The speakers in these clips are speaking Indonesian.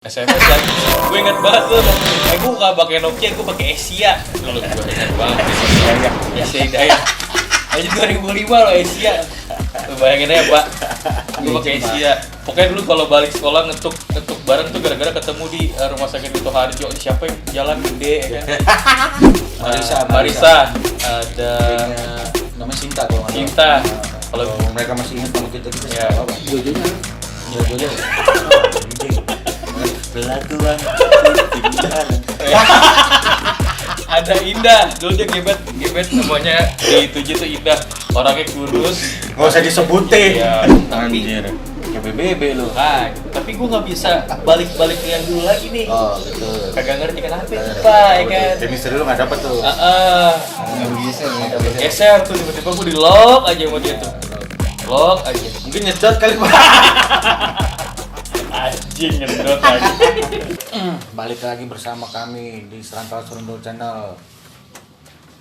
SMS kan, gue inget banget tuh. Gue gak pakai Nokia, gue pakai Asia. Dulu gue inget banget. Asia Hidayah. Aja 2005 loh Asia. Tuh bayangin aja Pak. Gue pakai Asia. Pokoknya dulu kalau balik sekolah ngetuk bareng tuh gara-gara ketemu di rumah sakit Dito Harjo. Siapa yang jalan gede ya kan? Marisa. Ada namanya Sinta kalau nggak Cinta. Kalau mereka masih ingat sama kita ya. apa? Jojo. Pelakuan. Ada Indah, dulu dia gebet namanya di 7 tuh Indah, orangnya kurus. Nggak usah disebutin. Ya, Anjir. Kayak BBB lu. Tapi gue nggak bisa balik ke yang dulu lagi nih. Oh, betul. Kagak ngerti kenapa itu Pak, ya kan? Chemistry lu nggak dapet tuh. Nggak bisa. Geser tuh tiba-tiba gue di lock aja sama dia tuh. Lock aja. Mungkin nyedot kali Pak. Anjing ngedot aja. Balik lagi bersama kami di Serantau Serundul Channel.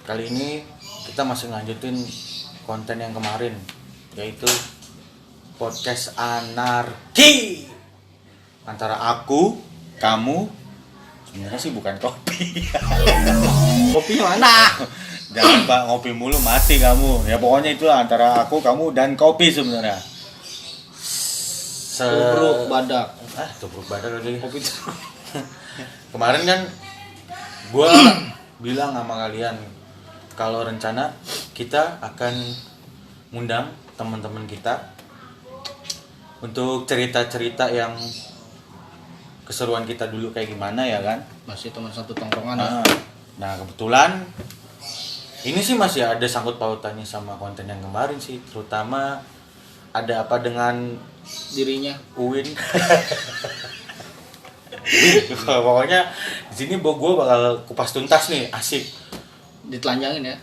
Kali ini kita masih lanjutin konten yang kemarin, yaitu podcast anarki antara aku, kamu. Sebenarnya sih bukan kopi. Kopinya mana? Jangan Pak, ngopi mulu mati kamu. Ya pokoknya itulah antara aku, kamu dan kopi sebenarnya. Tubruk badak. Tubruk badak lagi. Kopi. Kemarin kan gua bilang sama kalian kalau rencana kita akan ngundang teman-teman kita untuk cerita-cerita yang keseruan kita dulu kayak gimana ya kan? Masih teman satu tongkrongan ya. Nah kebetulan ini sih masih ada sangkut pautannya sama konten yang kemarin sih, terutama ada apa dengan Dirinya. Uwin. Pokoknya di sini gue bakal kupas tuntas nih, asik. Ditelanjangin ya.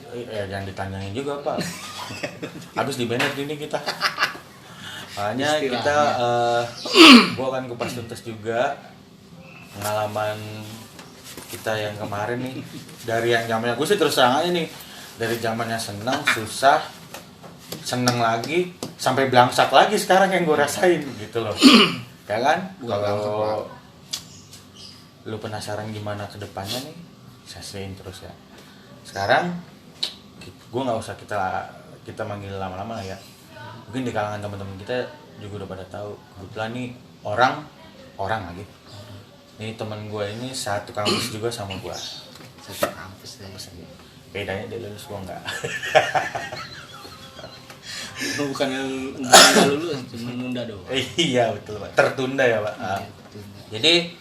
Jangan ditanyangin juga Pak. Habis di banner ini kita. Makanya kita gue akan kupas tuntas juga pengalaman kita yang kemarin nih, dari yang zamannya gue sih terus terang aja nih, dari zamannya senang, susah, seneng lagi, sampai belangsak lagi sekarang yang gue rasain gitu loh. Ya kan? Kalau lu penasaran gimana ke depannya nih, saksiin terus ya. Sekarang gue nggak usah kita manggil lama-lama lah ya. Mungkin di kalangan teman-teman kita juga udah pada tahu. Kebetulan nih orang lagi. Ini teman gue ini satu kampus juga sama gue. Satu kampus deh. Bedanya dia lulus, gue enggak. Bukan nggak lulus, cuma nunda doang. Iya betul Pak. Tertunda ya Pak. Jadi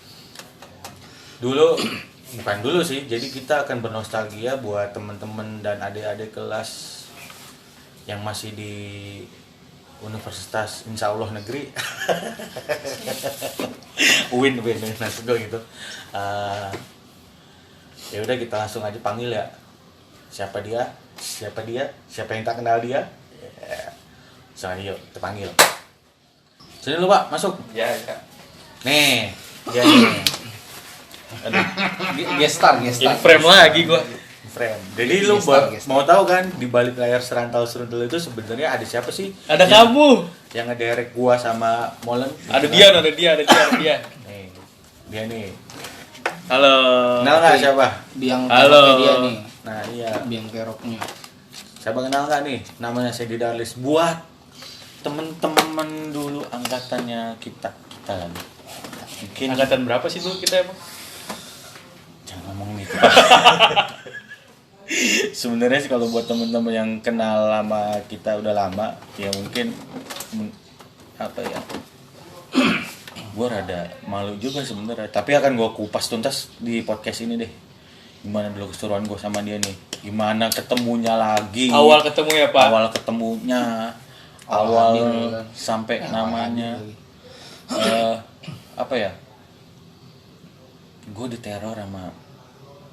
bukan dulu sih. Jadi kita akan bernostalgia buat teman-teman dan adik-adik kelas yang masih di Universitas Insya Allah Negeri. Win maksud gue gitu. Ya udah kita langsung aja panggil ya. Siapa dia? Siapa yang tak kenal dia? Soalnya yuk kita panggil. Sini lu Pak, masuk. Ya. Nih, dia nih. Aduh, Gestar. in frame lagi gua. Frame. Jadi lu mau tahu kan di balik layar Serantau Serundul itu sebenarnya ada siapa sih? Ada kamu. Yang ngederek gua sama Molen. Ada dia. Nih, dia nih. Halo. Kenal nggak siapa? Biang Halo. keroknya dia nih. Nah iya. Biang keroknya. Siapa kenal nggak nih? Namanya Sedi Darlis. Buat temen-temen dulu angkatannya kita lagi. Mungkin Angkatan berapa sih dulu kita emang? jangan ngomong itu. Sebenarnya sih kalau buat temen-temen yang kenal lama kita udah lama, ya mungkin apa ya? Gue rada malu juga sebenarnya, tapi akan gue kupas tuntas di podcast ini deh. Gimana dulu keseruan gue sama dia nih? Gimana ketemunya lagi? Awal ketemu ya Pak? Awal ketemunya, awal sampai namanya apa ya? Gue diteror sama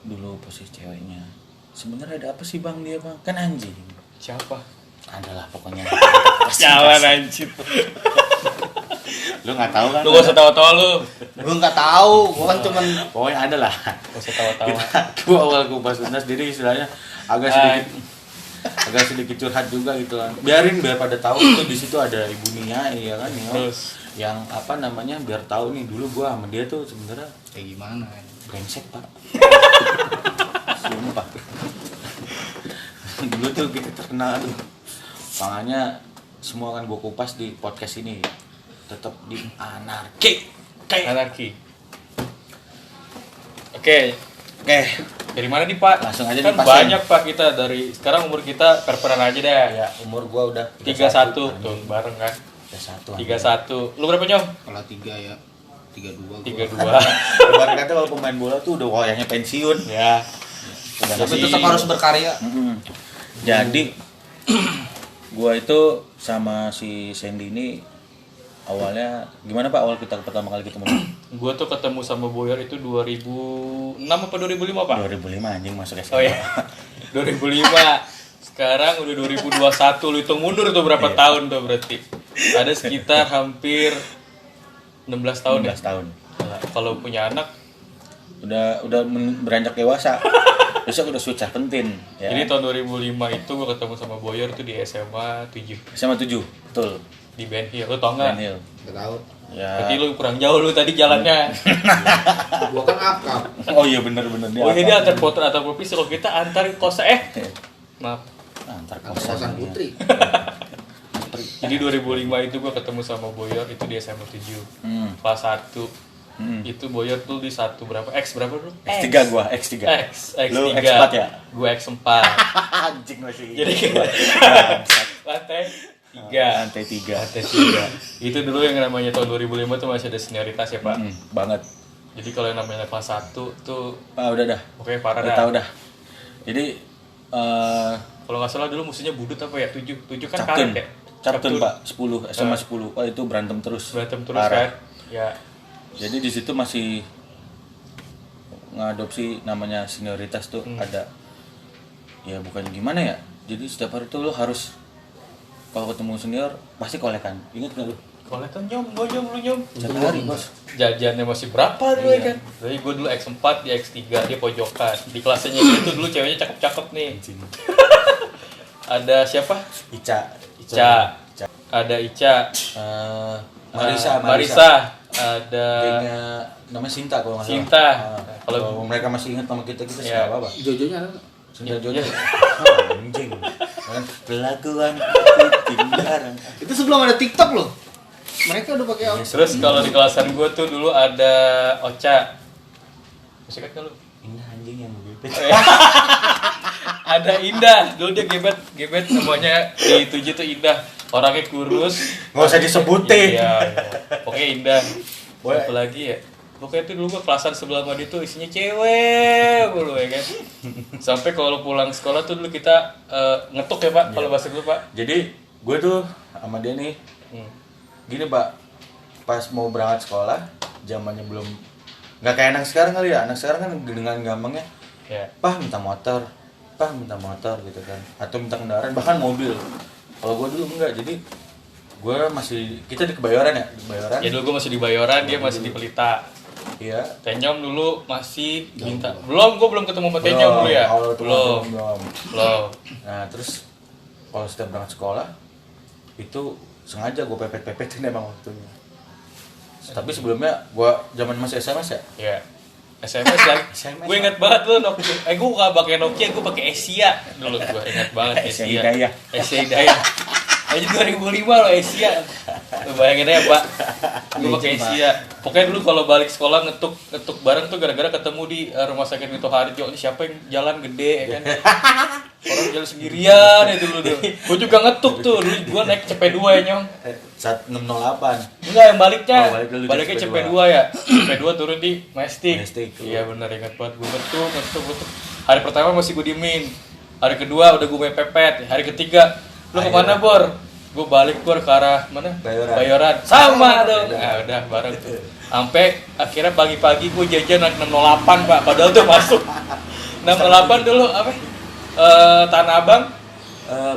dulu posisi ceweknya. Sebenarnya ada apa sih bang dia bang? Kan anjing. Siapa? Adalah pokoknya. Jalan anjir. Lu nggak tahu kan? Lu gak usah tawa-tawa lu. Gue nggak tahu. Gue kan cuman Pokoknya ada lah. Gak usah tawa-tawa. Gue awal kupas tuntas, jadi istilahnya agak sedikit curhat juga gitu kan. Biar pada tahu itu di situ ada Ibu Nia ya kan. Ya. Terus yang apa namanya biar tahu nih dulu gua sama dia tuh sebenarnya Kayak gimana? brengsek pak. Sumpah. Dulu tuh kita terkenal tuh. Makanya semua akan gue kupas di podcast ini. Tetap di anarki. Anarki. Oke, Oke, dari mana nih Pak? Langsung aja kan dipasin. banyak Pak kita dari sekarang umur kita perperan aja deh. ya umur gua udah 31 tuh bareng kan. 31. 31. Lu berapa Nyom? Kalau 3 ya 32 gua. 32. Ibarat kata kalau pemain bola tuh udah wayahnya pensiun. Ya. Udah Tapi masih- tetap harus berkarya. Mm-mm. Jadi gua itu sama si Sandy ini awalnya gimana Pak awal kita pertama kali ketemu? Gua tuh ketemu sama Boyer itu 2006 apa 2005 Pak? 2005 anjing masuk SMA. Oh iya. 2005. Sekarang udah 2021, lu hitung mundur tuh berapa Iya. tahun tuh berarti. Ada sekitar hampir 16 tahun 16 tahun. ya. Kalau punya anak, Udah beranjak dewasa. Besok udah switch pentin ya. jadi tahun 2005 itu gua ketemu sama Boyer tuh di SMA 7 SMA 7. Betul. di Ben Hill. Lu tau nggak? Ben Hill. Enggak tahu. Ya. Berarti lu kurang jauh lu tadi jalannya. Gua kan akap. Oh iya benar-benar dia. Oh jadi apa? antar potra atau propisi kalau kita antar kosa maaf. Antar Kosan ya. Putri. Jadi 2005 itu gua ketemu sama Boyer itu di SMA 7 Hmm. kelas 1. Hmm. Itu Boyer tuh di 1 berapa? X berapa dulu? X3 gua, X3. X3. Lu X4 ya? Gua X4. Anjing masih. Jadi Bangsat. lantai 3. Lantai 3. Lantai 3. Itu dulu yang namanya tahun 2005 tuh masih ada senioritas ya, Pak. Banget. Jadi kalau yang namanya kelas 1 tuh Pak udah dah. oke parah Udah dah. tahu dah. Jadi Kalau nggak salah dulu musuhnya budut apa ya? 7 kan Captain. karet ya? Captain Pak 10 SMA 10. Oh itu berantem terus. Berantem terus Parah. kan? Ya. Jadi di situ masih ngadopsi namanya senioritas tuh ada ya bukan gimana ya. Jadi setiap hari tuh lo harus kalau ketemu senior pasti kolekan. Ingat nggak lu? Kalau kan lu nyom. Setiap hari bos. Jajannya masih berapa dulu ya kan? Jadi gue dulu X4, dia X3, dia pojokan. Di kelasnya itu dulu ceweknya cakep-cakep nih. Ada siapa? Ica. Ica. Ada Ica. Marisa. Ada Gengnya namanya Sinta kalau nggak salah. Sinta. Kalau Kalau mereka masih ingat nama kita Ya. siapa apa? Jojonya ada. Sinta Ya, Jojo. ya. Anjing. Kan Pelakuan tinggaran. Itu sebelum ada TikTok loh. Mereka udah pakai apa? Terus kalau di kelasan gue tuh dulu ada Ocha. Masih kan kalau Ini anjing yang begitu. ada Indah, dulu dia gebet namanya di 7 tuh Indah. Orangnya kurus. Nggak usah disebutin. Iya. Pokoknya Indah. Boleh. Apa lagi ya? Pokoknya tuh dulu gua kelasan sebelah sama dia tuh isinya cewek mulu ya kan. Sampai kalau pulang sekolah tuh dulu kita ngetuk ya Pak, kalau bahasa dulu Pak. Jadi gue tuh sama dia nih gini Pak, pas mau berangkat sekolah zamannya belum nggak kayak anak sekarang kali ya. Anak sekarang kan dengan gampangnya Ya. Pak minta motor gitu kan, atau minta kendaraan bahkan mobil. Kalau gue dulu enggak, jadi gue masih kita di Kebayoran ya, di Kebayoran. Ya dulu gua masih di Bayoran, dia masih di Pelita. Iya. Tenyom dulu masih minta. Belum, gua belum ketemu sama Tenyom dulu ya. Kalau Belum. belum. Nah terus kalau setiap berangkat sekolah itu sengaja gue pepet-pepetin emang waktunya. Tapi sebelumnya gue zaman masih SMS ya. Ya. SMS lagi. SMS. Gue ingat banget tuh Nokia. Gue gak pakai Nokia, gue pakai Asia dulu. Gue ingat banget Asia Asia. Hidayah. Asia Hidayah. Aja 2005 loh Asia. Lu bayangin aja Pak. Gue pakai Asia. Pokoknya dulu kalau balik sekolah ngetuk bareng tuh gara-gara ketemu di rumah sakit Mito Harjo. Ini siapa yang jalan gede ya kan? Orang jalan sendirian itu dulu tuh. Gue juga ngetuk tuh. Dulu gue naik CP2 ya nyong. 1608. Enggak, yang baliknya. Oh, balik dulu di Baliknya CP2. CP2 ya. CP2 turun di Mestik. Mestik. Iya benar, ingat banget. Gue ngetuk. Hari pertama masih gue diemin. Hari kedua udah gue pepet. Hari ketiga, lu kemana Bor? Gue balik Bor ke arah mana? Bayoran. Sama dong. Nah udah bareng tuh. Sampai akhirnya pagi-pagi gue jajan naik 608 Pak. Padahal tuh masuk 608 dulu apa? Tanah Abang.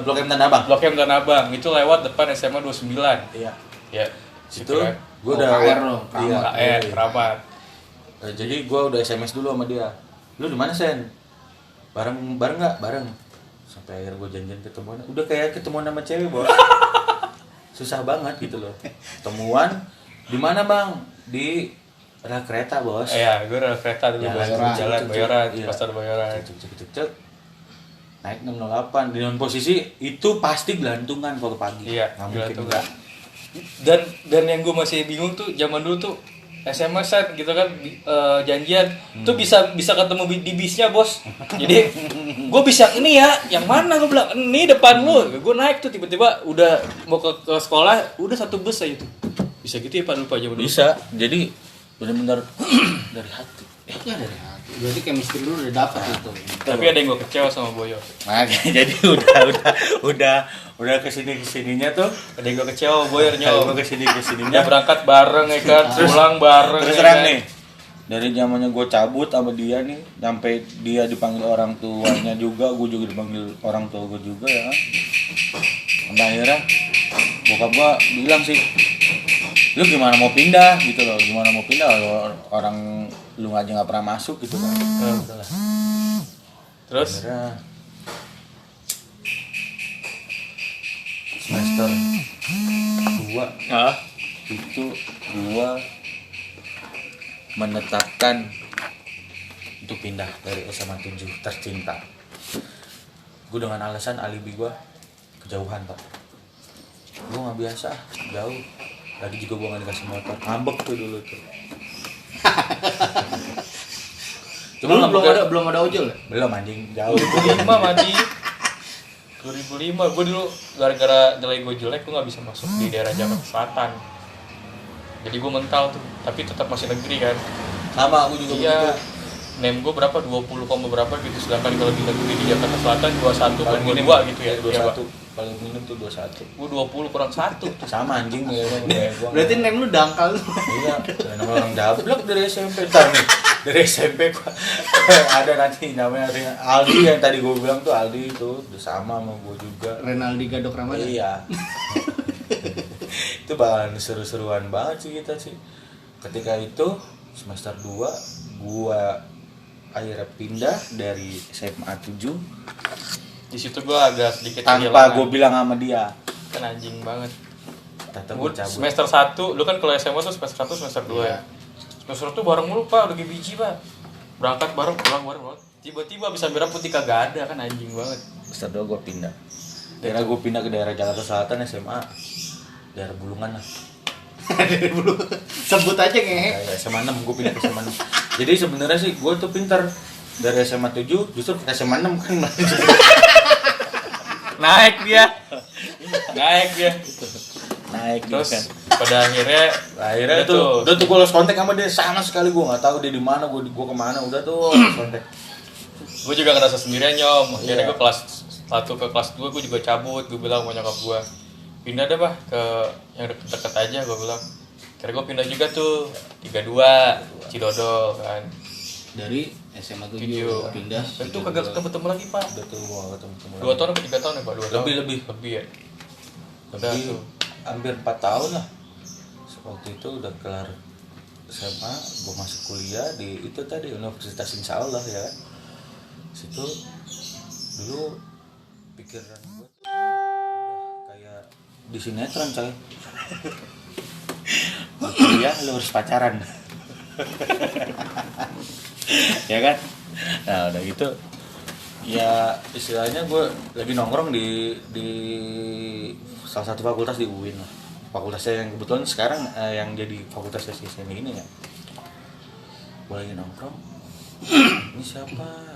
Blok M Tanah Abang. Blok M Tanah Abang. Itu lewat depan SMA 29. Iya. Ya. Situ kan. gue udah KR loh, iya, KR, Keramat. Jadi gue udah SMS dulu sama dia. Lu di mana Sen? Bareng nggak? Bareng. Sampai akhir gue janjian ketemuan. Udah kayak ketemuan sama cewek bos. Susah banget gitu loh. Ketemuan Di mana bang? Di rel kereta bos. Iya, gue rel kereta dulu jalan Bayoran, Iya. pasar Bayoran. Cek. Naik 608 di non posisi itu pasti gelantungan kalau pagi. Iya, nggak mungkin gelantungan. enggak. Dan yang gue masih bingung tuh zaman dulu tuh SMS-an gitu kan janjian tuh bisa ketemu di bisnya bos. Jadi gue bisa ini ya, yang mana gue bilang ini depan lu. Gue naik tuh tiba-tiba udah mau ke sekolah udah satu bus aja tuh. Bisa gitu ya Pak lupa aja dulu. Bisa. Jadi benar-benar dari hati. Ya dari hati. Berarti chemistry lu udah dapet itu. Tapi ada yang gue kecewa sama Boyo. Nah, jadi udah kesininya tuh. Ada yang gue kecewa sama Boyo Gue nyawa. kesininya. Dia berangkat bareng ya kan, pulang bareng. Terus ya terang kan. nih. Dari zamannya gue cabut sama dia nih, sampai dia dipanggil orang tuanya juga, gue juga dipanggil orang tua gue juga ya kan. Sampai akhirnya bokap gue bilang sih, lu gimana mau pindah gitu loh, gimana mau pindah kalau orang lu aja nggak pernah masuk gitu kan. Udahlah. Terus Akhirnya semester 2 itu gua menetapkan untuk pindah dari SMA 7 tercinta. Gue dengan alasan alibi gua kejauhan pak. Gue nggak biasa jauh. Lagi juga gue nggak dikasih motor. Ngambek tuh dulu tuh. Cuma Cuma belum ada ojol ya? belum anjing jauh. 2005 mati 2005 gue dulu gara-gara nilai gue jelek gue nggak bisa masuk di daerah Jakarta Selatan, jadi gue mental tuh tapi tetap masih negeri kan. Sama aku juga Iya, begitu. nem gue berapa 20, berapa gitu, sedangkan kalau di negeri di Jakarta Selatan 21 Paling dan minim 22 gitu ya. Iya, Pak. 21 paling minim tuh 21. Gue 20 kurang 1 tuh. Sama anjing ya gua. Berarti nem lu dangkal lu. Iya, nama orang dablek dari SMP ntar nih. Dari SMP gua ada nanti namanya Aldi yang tadi gua bilang tuh Aldi itu udah sama gua juga. Renaldi Gadok Ramadan. Iya. Itu bakalan seru-seruan banget sih kita sih. Ketika itu semester 2 gua akhirnya pindah dari SMA 7 Di situ gue agak sedikit tanpa kehilangan. gua bilang sama dia. Kan anjing banget. Tata Gue gua cabut. semester 1, lu kan kalau SMA tuh semester 1 semester 2 ya. Semester 1 bareng mulu Pak, udah biji Pak. Berangkat bareng, pulang bareng. Tiba-tiba bisa merah putih kagak ada, kan anjing banget. Semester 2 gua pindah. Daerah gua pindah ke daerah Jakarta Selatan SMA. Daerah Bulungan lah. Dari dulu. Sebut aja ngehe. Kayak SMA 6 gua pindah ke SMA 6. Jadi sebenarnya sih gua tuh pintar dari SMA 7 justru ke SMA 6 kan. Naik dia. Naik dia. Naik Terus gitu kan. pada akhirnya Udah tuh gue lost kontak sama dia sama sekali gue nggak tahu dia di mana gue kemana udah tuh lost kontak. gue juga ngerasa sendirian nyom. Akhirnya Iya. gue kelas 1 ke kelas 2 gue juga cabut. Gue bilang sama nyokap gue, pindah deh Pak ke yang deket-deket aja, gue bilang. Akhirnya gue pindah juga tuh 32 Cidodo kan. Dari SMA 7 Video pindah. itu kagak ketemu lagi Pak. Udah tuh gue ketemu 2 tahun atau 3 tahun ya Pak? 2 tahun. Lebih. Lebih ya. Udah Lebih tuh. hampir 4 tahun lah. Waktu itu udah kelar SMA, gue masuk kuliah di itu tadi Universitas Insya Allah ya kan. Situ dulu pikiran gue tuh udah kayak di sinetron coy. Mau kuliah lu harus pacaran. Ya kan? Nah udah gitu ya istilahnya gue lagi nongkrong di salah satu fakultas di UIN lah. Fakultasnya yang kebetulan sekarang yang jadi fakultas seni ini ya. Gue lagi nongkrong. Ini siapa?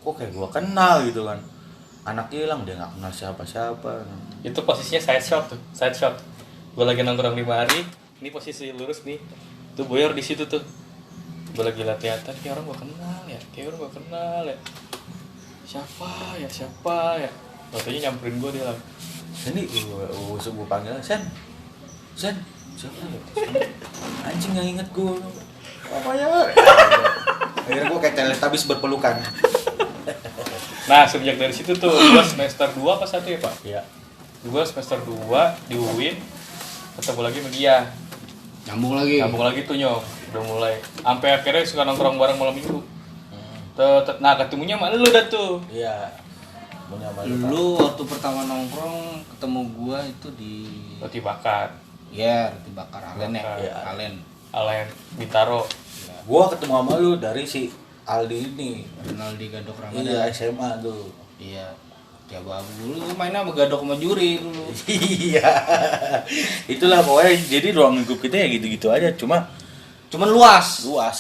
Kok kayak gue kenal gitu kan. Anak hilang dia nggak kenal siapa-siapa. Itu posisinya side shot tuh, side shot. Gue lagi nongkrong di mari, ini posisi lurus nih. Tuh Boyor di situ tuh. Gue lagi latihan, kayak orang gue kenal ya, kayak orang gue kenal ya. Siapa ya? Waktunya nyamperin gue dia lah. Ini gue panggil Sen, siapa ya? Anjing yang inget gue. Apa ya? Akhirnya gue kayak Teletubbies berpelukan. Nah, sejak dari situ tuh, gue semester 2 apa 1 ya Pak? Iya. Gue semester 2 di UIN, ketemu lagi sama dia. Nyambung lagi tuh nyok, udah mulai. Sampai akhirnya suka nongkrong bareng malam minggu. Nah, ketemunya sama lu dah tuh. Iya. Punya malu. Lu waktu pertama nongkrong ketemu gua itu di Roti bakar. Iya, roti bakar Alen ya. Bakar. Iya, Alen. Alen Bintaro. Gua ketemu sama lu dari si Aldi ini. Rinaldi Gadok Iya, Ramadan. SMA tuh. Iya. Jawabu lu mainnya sama Gadok sama Juri dulu. Iya. Itulah pokoknya jadi ruang lingkup kita ya gitu-gitu aja, Cuman luas. luas.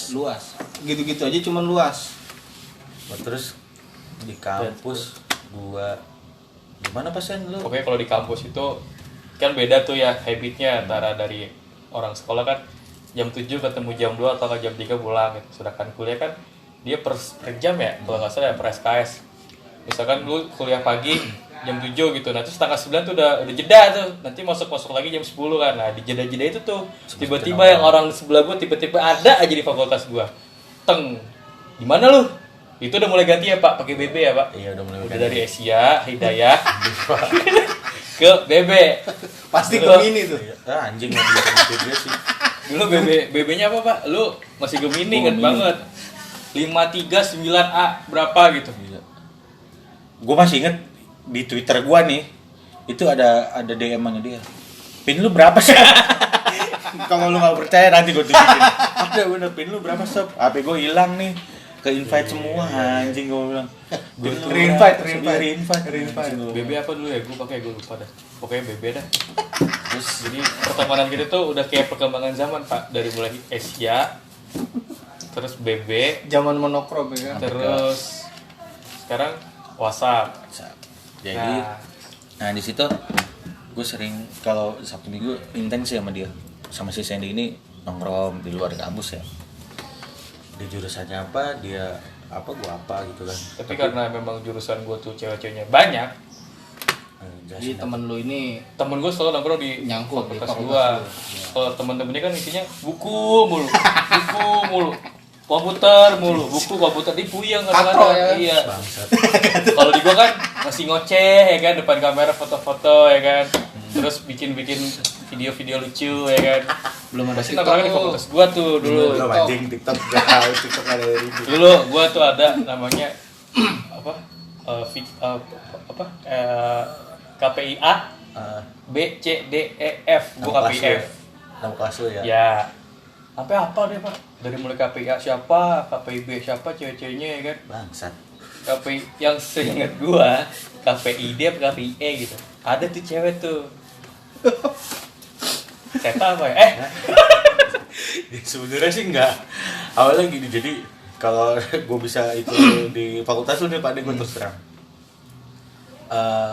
Gitu-gitu aja cuman luas. Terus di kampus gua gimana pasen lu? Pokoknya kalau di kampus itu kan beda tuh ya habitnya antara dari orang sekolah kan jam 7 ketemu jam 2 atau jam 3 pulang gitu. Sedangkan kuliah kan dia per jam ya, kalau nggak salah ya per SKS. Misalkan lu kuliah pagi jam 7 gitu, nanti setengah 9 tuh udah jeda tuh, nanti masuk lagi jam 10 kan. Nah di jeda-jeda itu tuh tiba-tiba yang orang sebelah gua tiba-tiba ada aja di fakultas gua. Teng, di mana lu? Itu udah mulai ganti ya Pak, pakai BB ya Pak? Iya udah mulai Udah dari Asia, Hidayah ke BB. Pasti Dulu- Gemini tuh. Ah, anjing nggak bisa dia sih. Dulu BB-nya apa Pak? Lu masih Gemini inget Gemini. banget. 539A berapa gitu. Gila. Gua masih inget di Twitter gua nih itu ada DM-nya dia. Pin lu berapa sih? Kalau lu nggak percaya nanti gua tunjukin. Ada bener pin lu berapa sob? HP gua hilang nih. Ke invite semua anjing gua bilang. Gua tuh re-invite. BB apa dulu ya? Gue pakai, gue lupa dah. Pokoknya BB dah. Terus jadi pertemanan kita tuh udah kayak perkembangan zaman Pak, dari mulai Asia, terus BB, Zaman monokrom ya kan. terus sekarang WhatsApp. Jadi Nah, di situ gue sering kalau Sabtu Minggu intens sih sama dia, sama si Sandy ini nongkrong di luar kampus ya. Di jurusannya apa dia apa gua apa gitu kan. tapi karena memang jurusan gue tuh cewek-ceweknya banyak, Jadi temen lu ini temen gue selalu nongkrong di Nyangkut di fakultas fakultas gue. lu. Kalau temen-temennya kan isinya buku mulu, komputer mulu, buku komputer di puyeng Katro kadang-kadang. ya? Iya. bangsat. Kalau di gua kan masih ngoceh ya kan, depan kamera foto-foto ya kan, terus bikin video-video lucu ya kan. belum ada Pasti TikTok nongkrongnya di lu. fakultas gua tuh dulu. Lu anjing TikTok gak tahu TikTok ada ribu. Dulu gua tuh ada namanya apa? KPIA B C D E F. Gua KPIF. Nama kelas lu ya. Ya. Sampai apa deh Pak? Dari mulai KPIA siapa, KPIB siapa cewek-ceweknya ya kan. Bangsat. KPI yang seingat gua KPID apa KPIE gitu. Ada tuh cewek tuh. Seta apa ya? Ya, sebenarnya sih enggak. Awalnya gini, jadi kalau gue bisa itu di fakultas lu nih Pak, gue terus terang.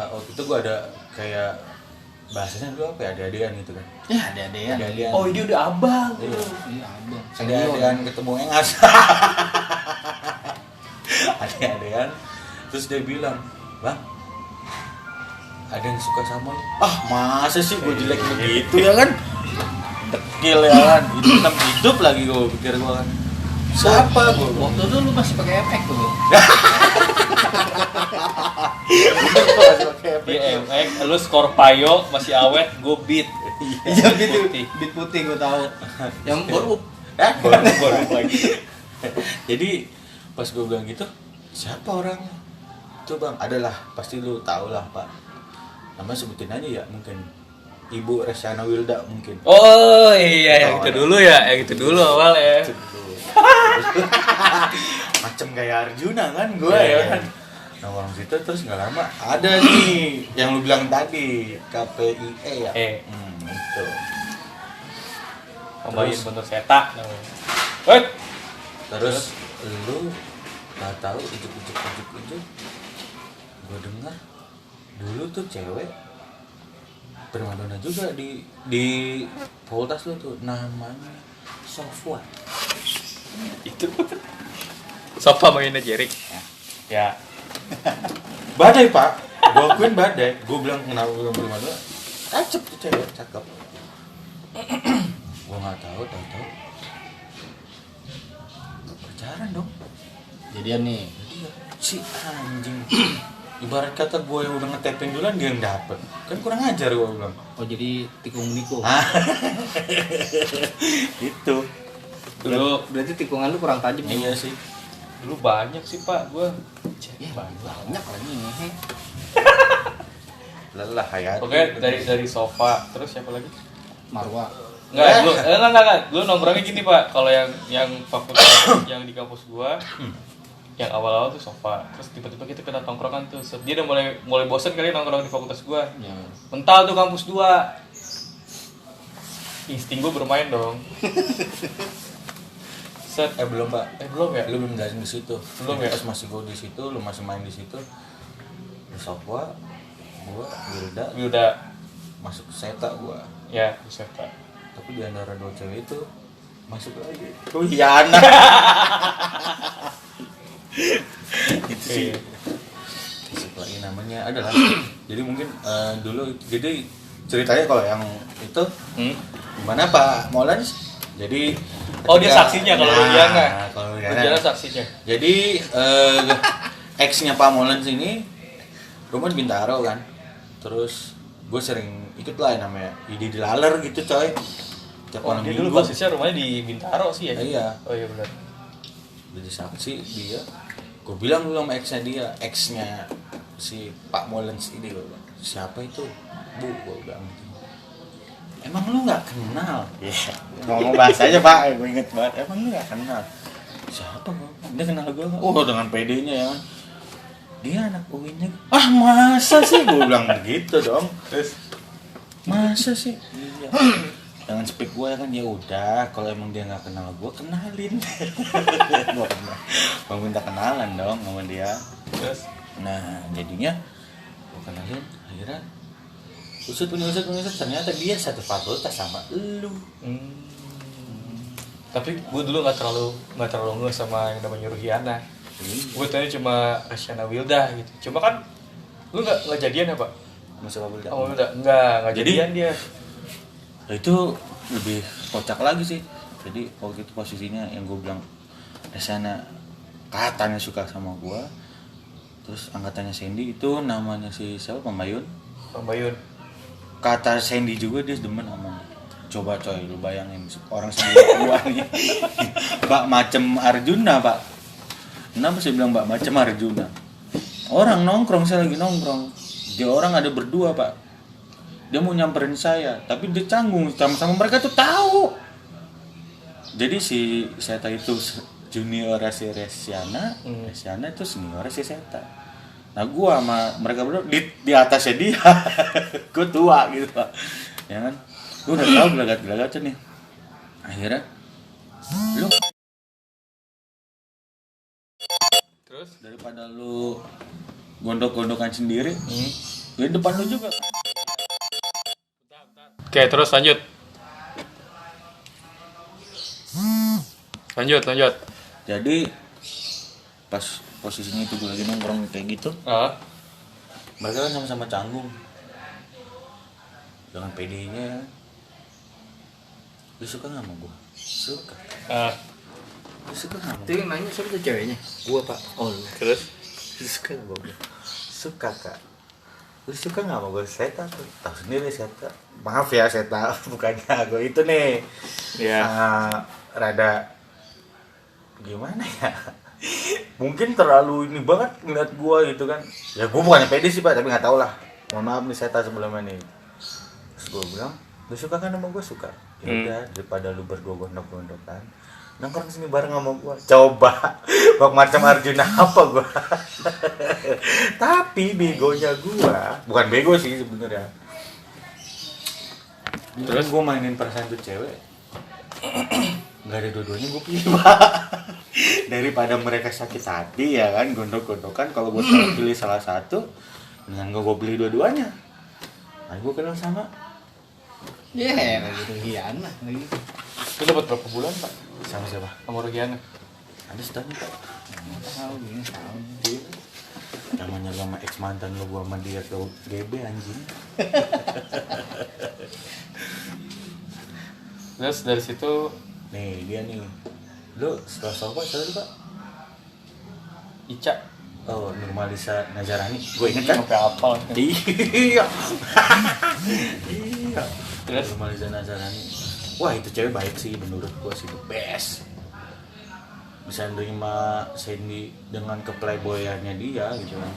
Waktu itu gue ada kayak bahasanya dulu apa ya, ada-adaan gitu kan. Ya ada ya. Ada-adaan. Oh, ini udah abang. Iya. Iya abang. Ada-adaan ketemu Engas. Ada-adaan. Terus dia bilang, "Bang, ada yang suka sama lu." Ah, masa sih gue jelek begitu ya kan? Dekil ya kan, hitam hidup lagi gue pikir gue kan. Siapa gue? Waktu itu lu masih pakai efek tuh. Dia MX, lu Scorpio masih awet, gue beat. Iya gitu. Putih. Beat putih gua tahu. Yang baru Baru lagi. Jadi pas gue bilang gitu, siapa orangnya? Itu bang, adalah pasti lu tau lah Pak. Namanya sebutin aja ya mungkin. Ibu Resyana Wilda mungkin. Oh iya, yang itu dulu ya, yang itu dulu awal ya. Macem kayak Arjuna kan gue Iya, ya iya. kan. Nah orang situ terus nggak lama ada nih yang lu bilang tadi KPIE ya. Itu. Pembayin Terus? bentuk Seta namanya. Wait. Terus lu nggak tahu ujuk. Gue dengar dulu tuh cewek primadona juga di fakultas lu tuh namanya Sofwan. Itu. Sofa mainnya Jerik. Ya. Badai Pak, gue akuin badai. Gue bilang kenapa gue primadona? Cakep tuh cewek, cakep. Gue nggak tahu. Pacaran dong. jadian nih. Dia si anjing. Ibarat kata gue yang udah ngetepin duluan dia yang dapet. Kan kurang ajar gue bilang. Oh jadi tikung niku. Itu. Dulu Berarti tikungan lu kurang tajam. Iya sih. dulu banyak sih Pak, gua. Ya banyak lagi nih. Lelah hayati. Oke, dari sofa, terus siapa lagi? Marwa. Enggak. Lu nongkrongnya gini, Pak. Kalau yang fakultas yang di kampus gua, yang awal-awal tuh sofa. Terus tiba-tiba kita kena tongkrongan tuh. Dia udah mulai bosan kali nongkrong di fakultas gua. Ya. Mental tuh kampus 2. Insting gua bermain dong. Set. Belum pak. Belum ya? Lu belum jelasin di situ. Belum ya? Pas masih gue di situ, lu masih main di situ. Di sofa, gua Wilda. masuk ke seta gua. Ya, bisa Pak. Tapi di antara dua cewek itu masuk lagi. Oh iya anak. Itu sih. Masuk lagi namanya adalah. Jadi mungkin dulu jadi ceritanya kalau yang itu gimana Pak Maulans? Jadi Dia saksinya kalau Rudiana. Kalau Rudiana saksinya. Jadi ex-nya Pak Maulans ini rumah di Bintaro kan. Terus gue sering ikut lah namanya ide di laler gitu coy. Tiap malam Dia minggu. dulu basisnya rumahnya di Bintaro sih ya? Iya. Oh iya benar. Jadi saksi dia. Gue bilang dulu sama ex-nya dia, ex-nya si Pak Molens ini gue bilang, siapa itu? Bu, gue bilang gitu. Emang lu nggak kenal? Iya. Ngomong bahasa aja Pak, gue inget banget. Emang lu nggak kenal? Siapa gue? Dia kenal gue. Oh dengan PD-nya ya. Dia anak UIN-nya. Ah masa sih? Gue bilang begitu dong. Terus Masa sih? Iya. Jangan speak gue kan ya udah. Kalau emang dia nggak kenal gue, kenalin. Gue minta kenalan dong sama dia. terus Nah jadinya gue kenalin. Akhirnya usut ternyata dia satu fakultas sama lu. Tapi gue dulu nggak terlalu nge sama yang namanya Ruhiana. Gue tanya cuma Rasyana Wilda gitu. Cuma kan lu nggak jadian ya Pak? Masa Wilda? Oh Wilda nggak Jadi- jadian dia. Nah, itu lebih kocak lagi sih. Jadi waktu itu posisinya yang gue bilang Rasyana katanya suka sama gue. Terus angkatannya Sandy itu namanya si siapa Pembayun. Pembayun. Kata Sandy juga dia demen sama. Coba coy lu bayangin orang sendiri gua nih. Mbak macem Arjuna Pak. Kenapa saya bilang Mbak macem Arjuna? Orang nongkrong, saya lagi nongkrong. Dia orang ada berdua Pak. Dia mau nyamperin saya, tapi dia canggung sama mereka tuh tahu. Jadi si Seta itu junior si Resiana, Resiana itu senior si Seta. Nah gua sama mereka berdua di atasnya dia. Gua tua gitu Pak. Ya kan? Gua udah tahu gelagat-gelagatnya nih. Akhirnya lu Terus? daripada lu gondok-gondokan sendiri, di depan lu juga. Oke, terus lanjut. Lanjut. Jadi pas posisinya itu gue lagi nongkrong kayak gitu, mereka kan sama-sama canggung dengan PD-nya. Lu suka nggak sama gue? Suka. Lu suka nggak sama Itu yang nanya siapa tuh ceweknya? Gua Pak. Oh, lu. Terus? Lu suka gak gue? Suka kak. Lu suka nggak sama gue? Seta tuh tahu sendiri Seta. Maaf ya Seta, bukannya gue itu nih. Ya. Rada gimana ya? Mungkin terlalu ini banget ngeliat gue gitu kan. Ya gue bukannya pede sih Pak, tapi nggak tahu lah. Mohon maaf nih Seta sebelumnya nih. Terus gue bilang, lu suka kan sama gue? Suka. Ya udah daripada lu berdua gondok-gondokan, nongkrong sini bareng sama gue. Coba bak macam Arjuna apa gue. Tapi begonya gue, bukan bego sih sebenarnya. Terus gue mainin perasaan tuh cewek, nggak ada dua-duanya gue pilih Pak. Daripada mereka sakit hati ya kan, gondok-gondokan. Kalau gue salah pilih salah satu, dengan gue pilih dua-duanya. Nah gue kenal sama. Ya, lagi Ruhiana lagi. Lu dapat berapa bulan Pak? Sama siapa? Sama Ruhiana. Ada setahun Pak. Tahu gini, tahu. Namanya lu sama ex mantan lu, gua sama dia ke GB anjing. Terus dari situ Nih dia nih. Lu setelah sobat siapa Pak? Ica. Oh, Nurmalisa Nazarani. Gue inget kan? Sampai hafal. Iya. Iya. Terus? Nurmalisa Nazarani. Wah, itu cewek baik sih menurut gua sih, the best. Bisa nerima Sandy dengan keplayboyannya dia gitu kan.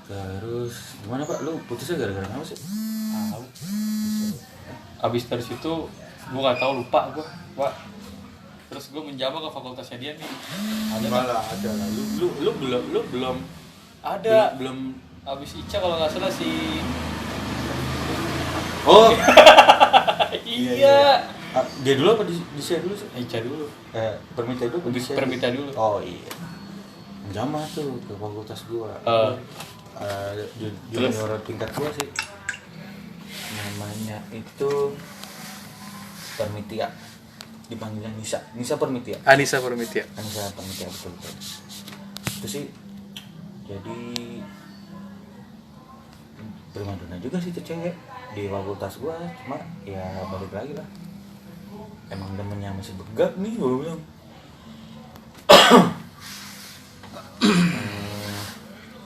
Terus gimana Pak? Lu putusnya gara-gara apa sih? Tahu. abis dari situ gue nggak tahu, lupa gue Pak. Terus gue menjamah ke fakultasnya dia nih. Malah ada lah. Lu belum Ada belum abis Ica kalau nggak salah si oh iya. Dia dulu apa di saya dulu sih? Ica dulu, Permita dulu apa di saya? Permita dulu. Oh iya. Menjamah tuh ke fakultas gua. Junior tingkat gua sih. Namanya itu Permitia. Dipanggilnya Nisa Permitia. Anissa Permitia. Anissa Permitia betul. Itu sih jadi primadona juga sih tuh cewek di fakultas gua, cuma ya balik lagi lah. Emang temennya masih begak nih gua bilang.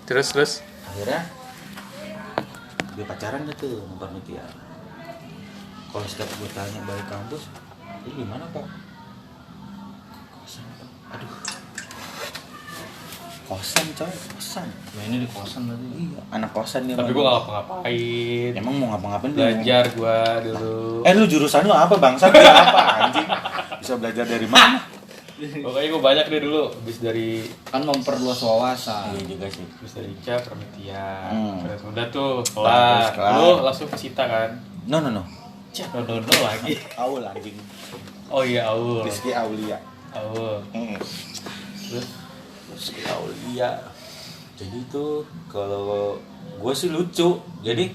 Terus Akhirnya dia pacaran deh tuh sama Permitia. Kalau setiap gue tanya balik kampus, ini gimana pak? Kosan pak? Aduh, kosan coy, kosan. Ya ini di kosan tadi. Iya, anak kosan dia. tapi gue nggak ngapa-ngapain, Emang mau ngapa-ngapain dia? belajar gue dulu. Lu jurusan lu apa bangsa? Dia apa anjing? Bisa belajar dari mana? Pokoknya gue banyak deh dulu, habis dari Kan memperluas wawasan. Iya juga sih. habis dari Ica Permitia. Hmm. Terus udah tuh Bagus, kelar, kelar. lu langsung ke Sita kan? No. Cah, no lagi. Aul anjing. Oh iya, Aul. Rizky Aulia. Aul. Terus Rizky Aulia. Jadi itu kalau gue sih lucu. Jadi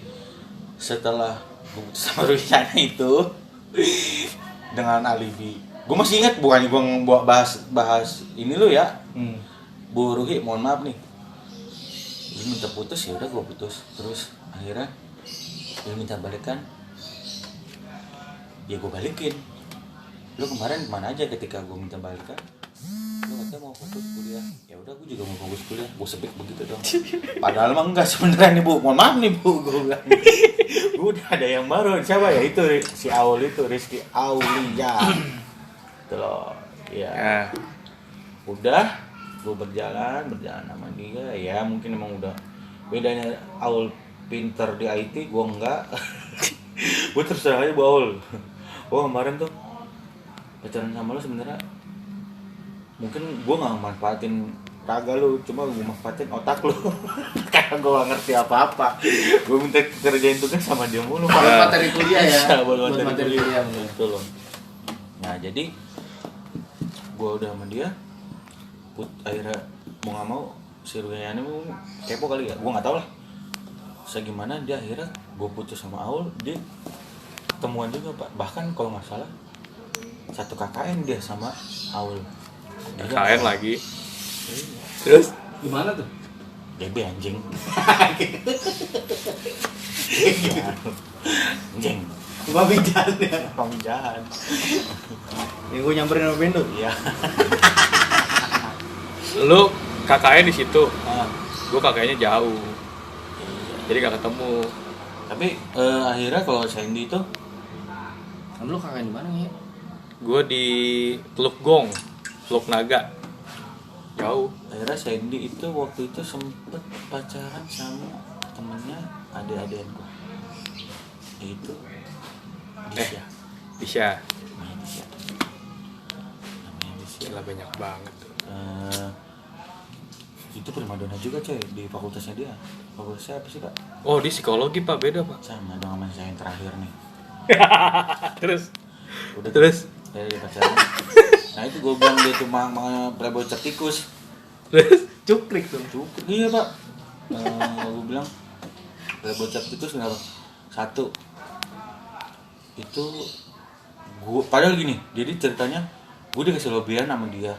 setelah gue putus sama Rusyana itu dengan alibi, gue masih ingat, bukannya gue bahas ini lu ya, Bu Ruhi, mohon maaf nih, dia minta putus, ya udah gue putus. Terus akhirnya dia minta balikan, ya gue balikin. Lu kemarin kemana aja ketika gue minta balikan? Lu katanya mau fokus kuliah. Ya udah, gue juga mau fokus kuliah. Gue sebik begitu dong. Padahal mah enggak sebenarnya nih Bu. Mohon maaf nih Bu, gue bilang. Gue udah ada yang baru. Siapa ya itu? Si Aul itu, Rizky Aulia. Itu loh. Ya. Udah, gue berjalan sama dia. Ya mungkin emang udah bedanya Aul pinter di IT, gue enggak. Gue terus terang aja Bu Aul. Oh kemarin tuh pacaran sama lo sebenarnya mungkin gue nggak manfaatin raga lu, cuma gue manfaatin otak lu. Karena gue gak ngerti apa-apa. Gue minta kerjain tugas sama dia mulu. Buat materi kuliah ya. Buat materi kuliah. betul. Betul loh. Nah jadi gue udah sama dia, akhirnya mau nggak mau si Ruyani kepo kali ya, gue nggak tahu lah segimana dia. Akhirnya gue putus sama Aul, dia temuan juga pak, bahkan kalau nggak salah satu KKN dia sama Aul. KKN lagi. Terus Gimana tuh? DB anjing. Anjing. Babi jalan ya. Pamijahan. Yang gue nyamperin sama Bendo. Iya. lu KKN di situ, Ah, gue KKN-nya jauh, jadi gak ketemu. tapi akhirnya kalau Sandy itu Kamu lu kakak di mana ya? Gue di Teluk Gong, Teluk Naga, jauh. akhirnya Sandy itu waktu itu sempet pacaran sama temennya adik-adikan gua. Itu Disha. Bisa, Namanya Disha. gila banyak banget tuh. Itu primadona juga coy di fakultasnya dia. Fakultasnya apa sih pak? Oh, di psikologi pak, beda pak. Sama dong sama saya yang terakhir nih. Terus Udah Terus? Dari pacaran. Nah itu gue bilang dia tuh playboy certikus. Cuplik tuh. Cukup iya pak. Gue bilang playboy certikus kenapa? Satu itu gue padahal gini, jadi ceritanya gue dikasih lobian sama dia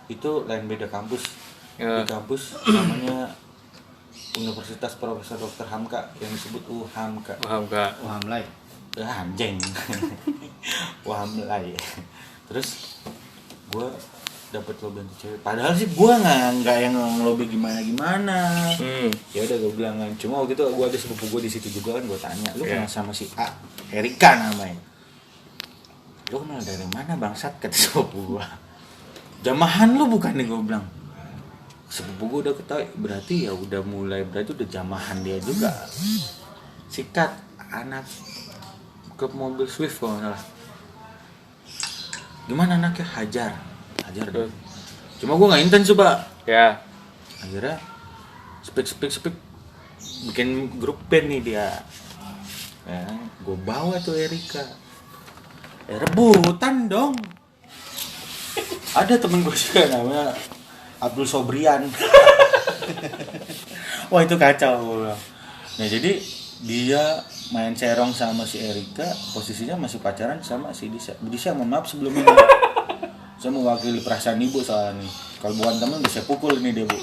itu lain beda kampus. Ya. Di kampus namanya Universitas Profesor Dr. Hamka yang disebut UHAMKA. paham kak? Wah, mulai. Anjing. UHAMLAI. Terus gue dapet lobian tuh cewek. Padahal sih gue nggak yang ngelobi gimana. Ya udah gue bilang kan. Cuma waktu itu gue ada sepupu gue di situ juga kan, gue tanya, lu Yeah. kenal sama si A, Erika namanya. Lu kenal dari mana bangsat, kata sepupu gue. Jamahan lu bukan nih, gue bilang. Sepupu gue udah ketahui, berarti ya udah mulai, berarti udah jamahan dia juga. Sikat anak klub mobil Swift kalau nggak salah. Gimana anaknya? Hajar deh. Cuma gue nggak intens coba. Ya. Akhirnya speak bikin grup band nih dia. Ya, gue bawa tuh Erika. Rebutan dong. Ada temen gue juga namanya Abdul Sobrian. Wah itu kacau. Nah jadi dia main serong sama si Erika, posisinya masih pacaran sama si Disha. Disha, mohon maaf sebelum ini. Saya mewakili perasaan ibu soal ini. Kalau bukan teman bisa pukul ini dia, Bu.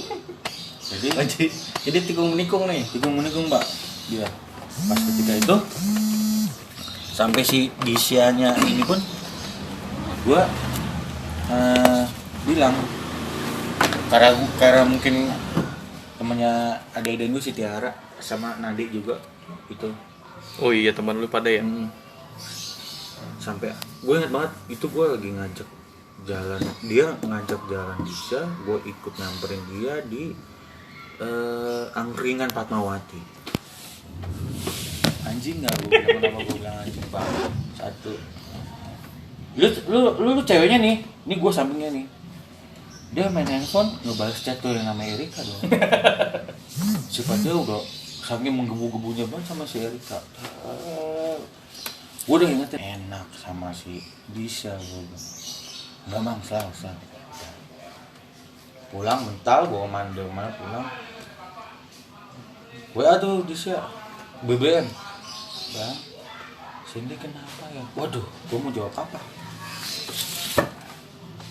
Jadi tikung menikung nih. Tikung menikung, Mbak. Dia pas ketika itu sampai si Disha-nya ini pun gua bilang karena mungkin temannya adik-adik gue si Tiara sama Nadi juga itu. Oh iya, teman lu pada ya. Sampai gue ingat banget itu gue lagi ngajak jalan, dia ngajak jalan Disha, gue ikut nyamperin dia di angkringan Fatmawati. Anjing nggak gue bilang, kenapa gue bilang anjing Pak? Satu, lu ceweknya nih gue sampingnya nih, dia main handphone ngebales chat tuh yang namanya Erika dong. Sifatnya udah saking menggebu-gebunya banget sama si Erika. Gue udah ingetin enak sama si Disha, gue bilang enggak mang, salah. Pulang mental, gue mandi mana pulang. WA tuh Disha, BBM bang, Cindy kenapa ya? Waduh, gue mau jawab apa?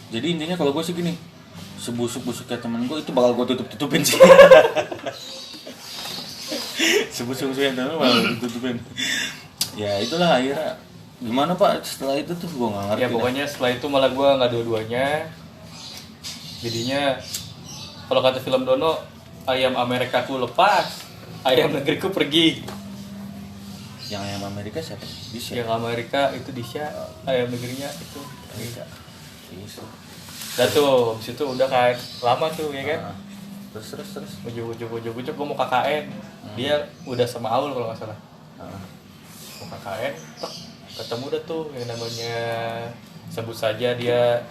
Jadi intinya kalau gue sih gini, sebusuk-busuknya temen gue itu bakal gue tutupin sih. Sebusuk-busuknya temen gue bakal tutupin. Ya itulah akhirnya. Gimana Pak setelah itu tuh gue nggak ngerti. Ya pokoknya setelah itu malah gue nggak dua-duanya. Jadinya kalau kata film Dono, ayam Amerikaku lepas, ayam negeriku pergi. Yang ayam Amerika siapa? Disha. Yang Amerika itu Disha, ayam negerinya itu Erika. Bisa. Udah tuh, habis itu udah kan lama tuh ya kan. Terus. Ujung-ujung gue mau KKN. Dia udah sama Aul kalau nggak salah. Mau KKN, ketemu dah tuh yang namanya, sebut saja dia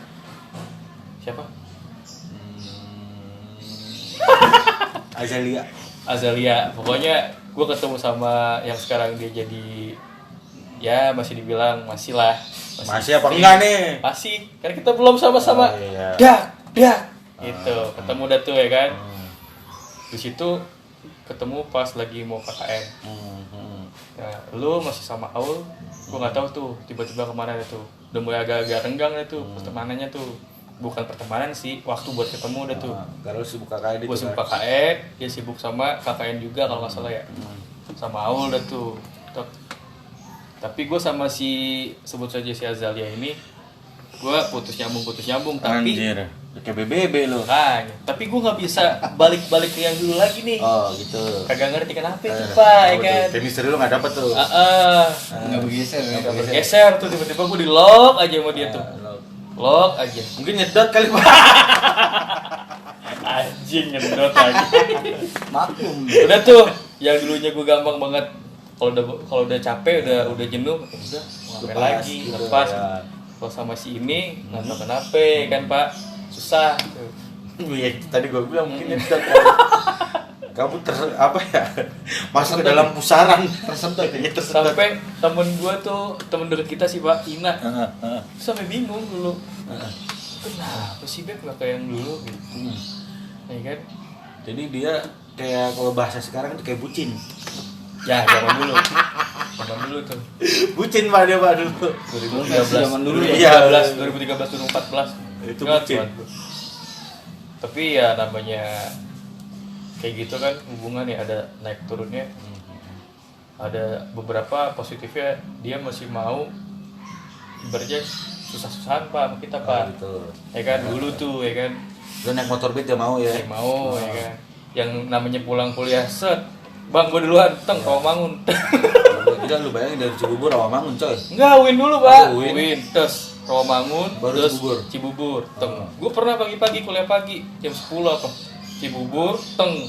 siapa? Azalia. Pokoknya gue ketemu sama yang sekarang dia jadi, ya masih dibilang masih lah. Masih apa enggak nih? Masih, karena kita belum sama-sama. Oh, iya. Dak. Gitu. Ketemu dah tuh ya kan. Di situ ketemu pas lagi mau KKN. Nah, lu masih sama Aul, gue nggak tahu tuh tiba-tiba kemana tuh. Udah mulai agak-agak renggang tuh pertemanannya tuh. Bukan pertemanan sih, waktu buat ketemu udah tuh. Kalau sibuk KKN itu. Gue sibuk KKN, dia sibuk sama KKN juga kalau nggak salah ya. Sama Aul udah tuh. Tapi gue sama si, sebut saja si Azalia ini, gue putus nyambung. Tapi anjir, kayak BBB lo. Tapi gue nggak bisa balik ke yang dulu lagi nih. Oh gitu. Kagak ngerti kenapa itu Pak, ya kan? Chemistry lu nggak dapet tuh. Nggak bergeser. Geser tuh tiba-tiba gue di lock aja sama dia tuh. Lock aja. Mungkin nyedot kali Pak. Anjing nyedot lagi. Maklum. Udah tuh, yang dulunya gue gampang banget. Kalau udah capek, udah jenuh, udah ngapain lagi, gitu, lepas. ya. Kalau sama si ini nggak tahu kenapa kan Pak, susah. Iya, tadi gue bilang mungkin nyedot. Kamu apa ya? Masuk ke dalam pusaran tersedot. Sampai temen gue tuh, temen deket kita sih Pak, Ina, sampai bingung dulu. Kenapa sih Beb nggak kayak yang dulu gitu? Ya kan? Jadi dia kayak kalau bahasa sekarang itu kayak bucin. Ya zaman dulu tuh. Bucin Pak dia Pak dulu. 2013 zaman dulu ya. 2013 2014 Itu nggak, bucin. tuan. Tapi ya namanya kayak gitu kan hubungan ya, ada naik turunnya. Ada beberapa positifnya, dia masih mau ibaratnya susah-susahan Pak sama kita Pak. Gitu. Ya kan dulu tuh ya kan. Lu naik motor beat dia mau ya? Saya mau ya kan. Yang namanya pulang kuliah set. Bang, gue duluan, Rawamangun. Kita lu bayangin dari Cibubur Rawamangun coy. Enggak, Win dulu Pak. Oh, Win. Terus Rawamangun, baru terus Cibubur. Gue pernah pagi-pagi kuliah pagi jam 10 apa. Cibubur,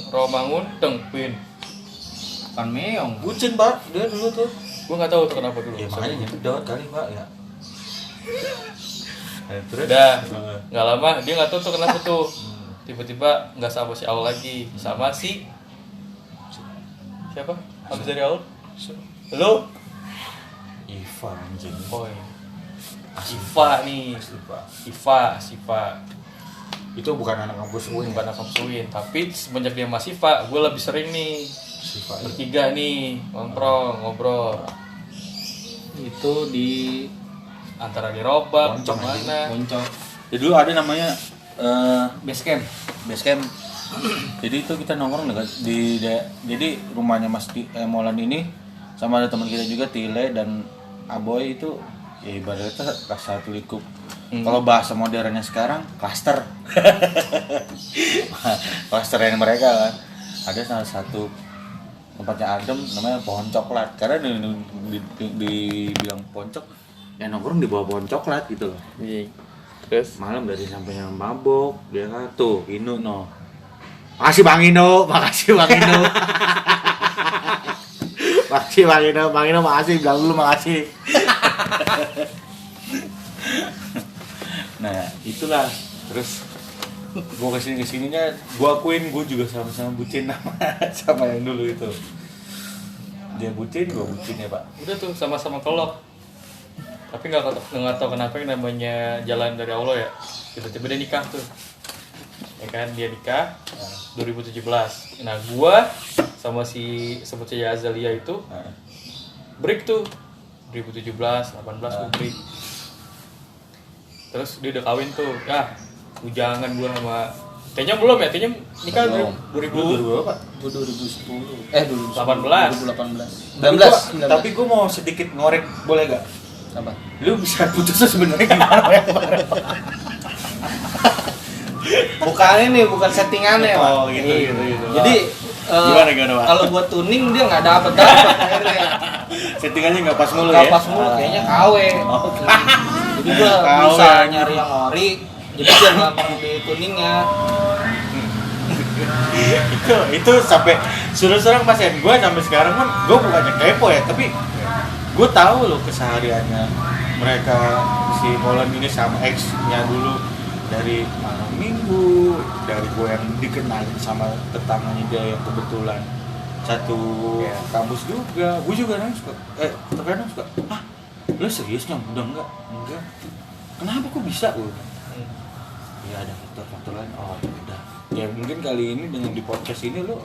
Rawamangun, Win. Kan meong. Bucin Pak, dia dulu tuh. Gue nggak tahu tuh kenapa dulu. Ya makanya nyedot kali Pak ya. Terus Udah, nggak lama dia nggak tahu tuh kenapa tuh. Tiba-tiba nggak sama si Aul lagi, sama si siapa? Habis dari Aul? Lo? Iva anjing. Oh iya. Siva nih. Siva. Itu bukan anak kampus gue, Bukan anak Suin, tapi semenjak dia sama Siva, gue lebih sering nih Siva. bertiga nih ngobrol. Itu di Antara di Robak, Poncok, mana? Poncok Ya dulu ada namanya base camp. base camp. Jadi itu kita nongkrong jadi rumahnya Mas Molan ini sama ada teman kita juga Tile dan Aboy itu ya ibaratnya satu lingkup. Kalau bahasa modernnya sekarang klaster. Klaster yang mereka kan. Ada salah satu tempatnya adem namanya pohon coklat. Karena dibilang pohon coklat ya nongkrong di bawah pohon coklat gitu loh. Iya. Terus Malam dari sampai yang mabok dia kan tuh Inu no. Makasih Bang Ino. Makasih Bang Ino, makasih bilang dulu makasih. Nah itulah terus gue kesininya gue akuin gue juga sama-sama bucin sama yang dulu itu. Dia bucin, gue bucin ya Pak. udah tuh sama-sama kelop. Tapi nggak tahu kenapa yang namanya jalan dari Allah ya. Tiba-tiba dia nikah tuh. Ya kan dia nikah 2017. Nah gua sama si sebut saja Azalia itu break tuh 2017, 18 gua break. Terus dia udah kawin tuh. Ya, ujangan gua sama Tenya belum ya? Tenya nikah 2000 berapa? 2010. 18. 19. Tapi gue mau sedikit ngorek boleh gak? Apa? Lu bisa putusnya sebenarnya kenapa ya? Bukan ini, bukan settingannya, Pak. Oh, gitu. Jadi Gimana, Pak? kalau buat tuning dia nggak dapet akhirnya. Settingannya nggak pas mulu Nggak ya? pas mulu, kayaknya KW. Jadi gua KW. bisa nyari yang ori. Jadi biar gampang di tuningnya. itu sampai suruh-suruh pasien gue sampai sekarang pun gue bukannya kepo ya, tapi gue tahu loh kesehariannya mereka si Molan ini sama ex-nya dulu dari malam minggu, dari gue yang dikenalin sama tetangganya dia yang kebetulan satu kampus juga. Gue juga kadang suka terkadang suka, ah lu serius Nyong? Udah enggak kenapa kok bisa lu? Ya ada faktor-faktor lain. Oh udah ya mungkin kali ini dengan di podcast ini lo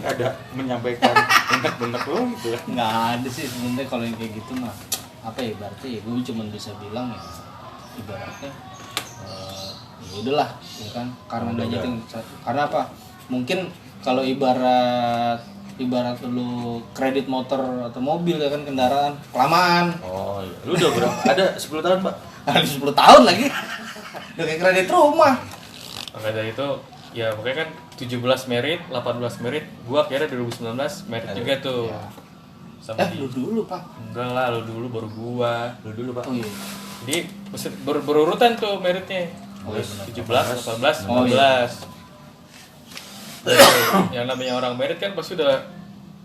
ada menyampaikan benak-benak lo gitu ya. Nggak ada sih sebenarnya kalau yang kayak gitu mah. Apa ya berarti ya gue cuma bisa bilang ya ibaratnya ya udahlah ya kan karena Udah. banyak yang karena apa mungkin kalau ibarat lu kredit motor atau mobil ya kan kendaraan kelamaan. Oh iya. Lu udah berapa? Ada 10 tahun Pak? Ada 10 tahun lagi udah kayak kredit rumah. Maka dari itu ya pokoknya kan 17 merit, 18 merit, gua akhirnya 2019 merit juga tuh. Ya. Sama Lu dulu Pak. Enggak lah, lu dulu baru gua. Lu dulu Pak. Oh iya. Jadi berurutan tuh meritnya. Oh, iya, 17, 18, 19. Oh, iya. Yang namanya orang merit kan pasti udah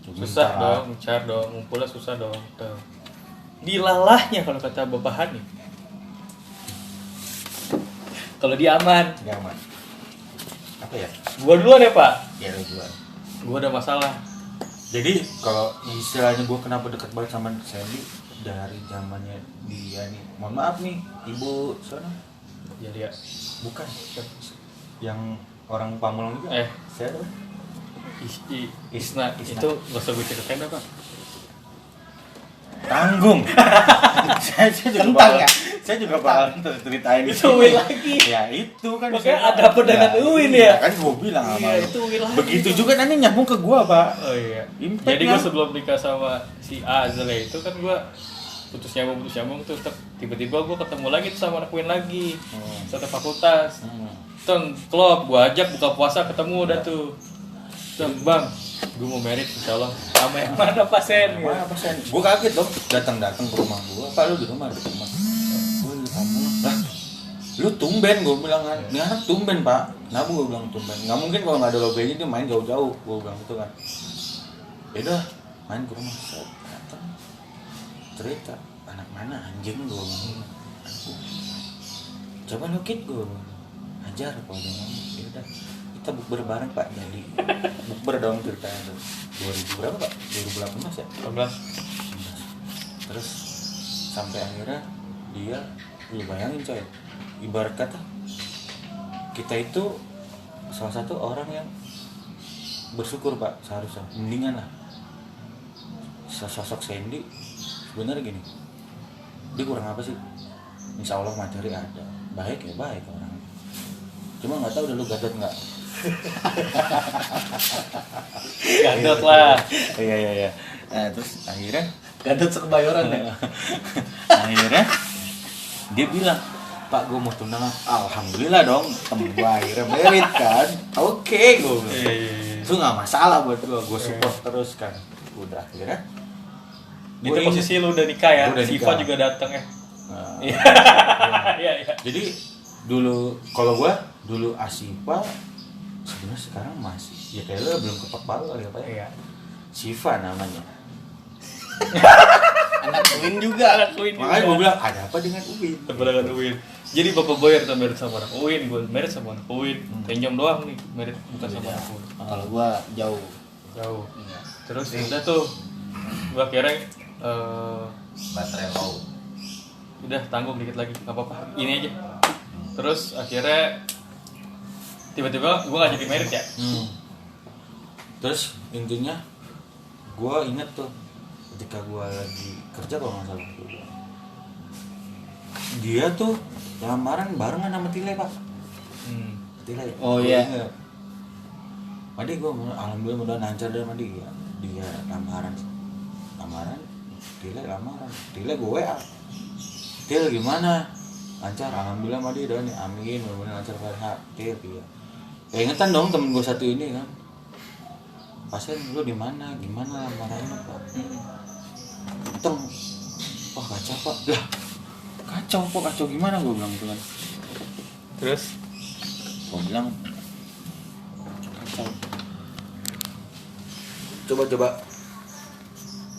susah dong, mencari dong, ngumpulnya susah dong. Tuh. Dilalahnya kalau kata Bapak Hani. Kalau dia aman. Nyaman. Apa ya? Gua duluan ya, Pak. Ya lu duluan. Gua ada masalah. Jadi kalau istilahnya gue kenapa dekat banget sama Sandy dari zamannya dia nih. Mohon maaf nih, Ibu sana. Ya dia. Bukan. Yang orang Pamulang juga. Saya tuh. Isna. Itu gak usah gue ceritain dah, Pak. Tanggung. saya juga Kentang bakal, ya? saya juga bakal ceritain Itu Uin lagi. Ya itu kan. Makanya saya- ada apa dengan Uin ya? Kan gue bilang sama Iya, lu. itu Uin lagi. Begitu juga nanti nyambung ke gua Pak. Oh iya. Impact Jadi kan? gue sebelum nikah sama si Azale itu kan gue putus nyambung tuh tiba-tiba gue ketemu lagi tuh sama anak Uin lagi satu fakultas. Tuh klub gue ajak buka puasa ketemu udah tuh. Tuh bang, gue mau merit insya Allah sama yang mana pasien? Mana pasien? Gue kaget dong, datang ke rumah gue. Pak lu di rumah, gue di kamu. Lah, lu tumben gue bilang kan. Ini anak tumben Pak. Kenapa gue bilang tumben? Nggak mungkin kalau nggak ada lobbynya dia main jauh-jauh. Gue bilang gitu kan. Beda, main ke rumah. Saya datang. cerita, anak mana anjing gue ngomong. Coba lu kit gue ajar kalau dia ngomong. Ya udah kita bukber bareng Pak, jadi bukber dong ceritanya tuh 2000 berapa Pak? 2018 ya? 18. Terus sampai akhirnya dia, lu bayangin coy, ibarat kata kita itu salah satu orang yang bersyukur Pak, seharusnya mendingan lah. Sosok Sandy sebenarnya gini, dia kurang apa sih? Insya Allah materi ada, baik ya baik orang, cuma nggak tahu udah lu gadot nggak. Gadot lah. Iya. Nah terus akhirnya Gadot sekebayoran ya. akhirnya dia bilang, Pak gue mau tunangan. Alhamdulillah dong, temen gue akhirnya merit kan. Oke gue bilang. Itu nggak masalah buat gue support terus kan. Udah akhirnya Itu posisi lu udah nikah ya, Udah Siva nikah. juga datang ya. Nah, Iya. jadi dulu kalau gue dulu Asifa sebenarnya sekarang masih ya kayak lo belum kepak palu kali apa ya. Iya. Siva namanya. Anak Uin juga. Makanya gue bilang ada apa dengan Uin? Tebalangan Uin. Jadi Bapak Boyer tuh merit sama anak Uin, gue merit sama anak Uin. Tenjom doang nih, merit bukan sama anak Uin. Kalau gua jauh. Jauh. Terus udah tuh, gua kira Baterai low. udah tanggung dikit lagi, nggak apa-apa, ini aja. Terus akhirnya tiba-tiba gua nggak jadi merit ya. Terus intinya gue inget tuh ketika gue lagi kerja kalau nggak salah dia tuh lamaran barengan sama Tile Pak. Tile ya? Oh, Gua iya. inget. Madi gue alhamdulillah mudah lancar deh sama dia. Dia lamaran Tile lamaran Tile gue WA Til gimana lancar alhamdulillah sama dia nih amin mudah-mudahan lancar Pak Til ya ingetan dong temen gue satu ini kan pasien lu di mana gimana lamarannya Pak Teng wah kacau Pak lah kacau gimana gue bilang gitu kan Terus gue bilang kacau coba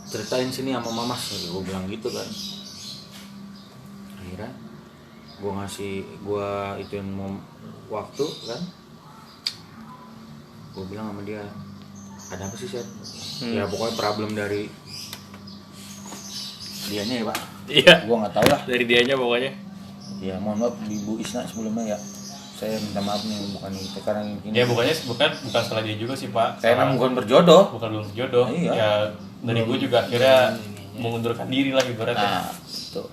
ceritain sini sama mama gue bilang gitu kan akhirnya gue ituin mau waktu kan gue bilang sama dia ada apa sih Seth? Ya pokoknya problem dari dianya ya Pak. iya, Gue nggak tahu lah. dari dianya pokoknya. Ya mohon maaf Ibu Isna sebelumnya ya. Saya minta maaf nih bukan sekarang ini. Ya bukan salah dia juga sih Pak. Saya Salah- emang bukan berjodoh. bukan belum jodoh. Iya. Ya dari gue juga akhirnya mengundurkan diri lah ibaratnya. Nah, tuh.